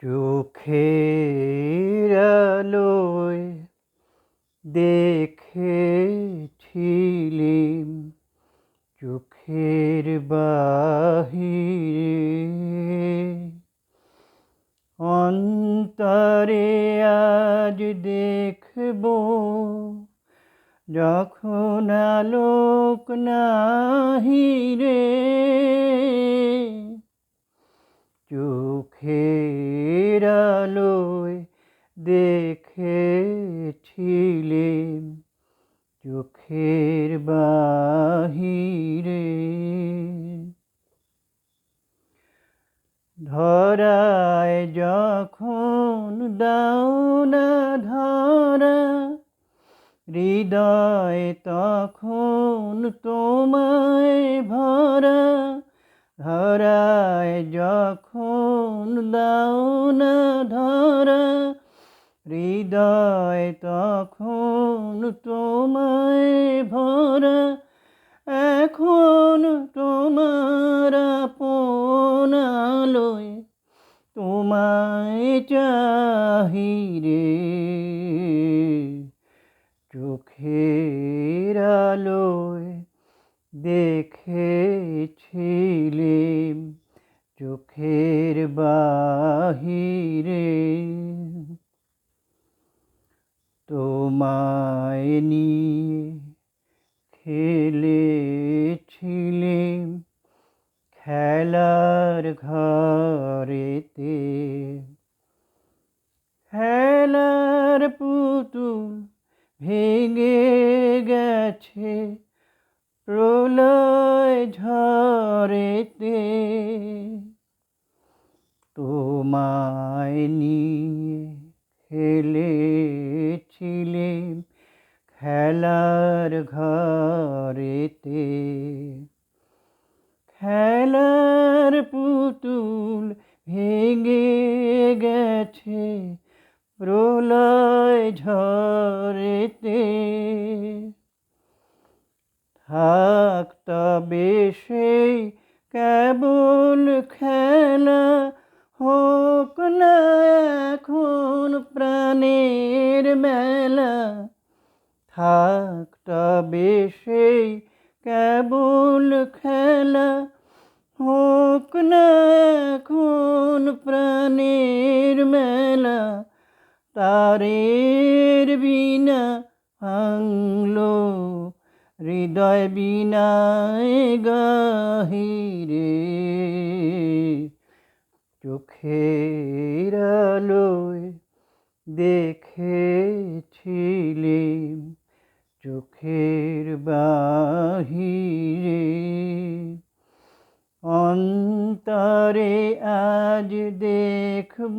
চোখের আলোয় দেখেছিলিম চোখের বাহিরে, অন্তরে আজ দেখব যখন আলোক নাহি রে। চোখের আলোয় দেখেছিলিম চোখের বাহিরে, ধরায় যখন দাও না ধরা, হৃদয় তখন তোমায় ভরা। ধরায় যখন দাও না ধরা, হৃদয় তখন তোমায় ভরা। এখন তোমার আপন আলোয় তোমায় চাহি রে। চোখের আলোয় দেখেছিলিম চোখের বাহিরে, তোমায় নিয়ে খেলেছিলিম খেলার ঘরেতে। খেলার পুতুল ভেঙে গেছে প্রলয় ঝড়েতে, তোমায় নিয়ে খেলেছিলিম খেলার ঘরেতে। খেলার পুতুল ভেঙে গেছে প্রলয় ঝড়েতে। থাক তবে সেই কেবল খেলা, হোক না এখন প্রাণের মেলা। থাক তবে সেই কেবল খেলা, হোক না এখন প্রাণের মেলা। তারের বিনা ভাঙলো হৃদয় বিনায় গাহিরে। চোখের আলোয় দেখেছিলিম চোখের বাহিরে, অন্তরে আজ দেখব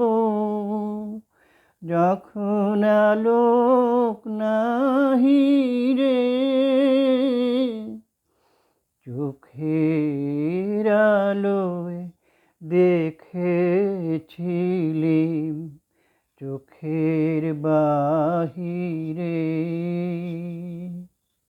যখন আলোক নাহি রে। চোখের আলোয় দেখেছিলিম চোখের বাহিরে।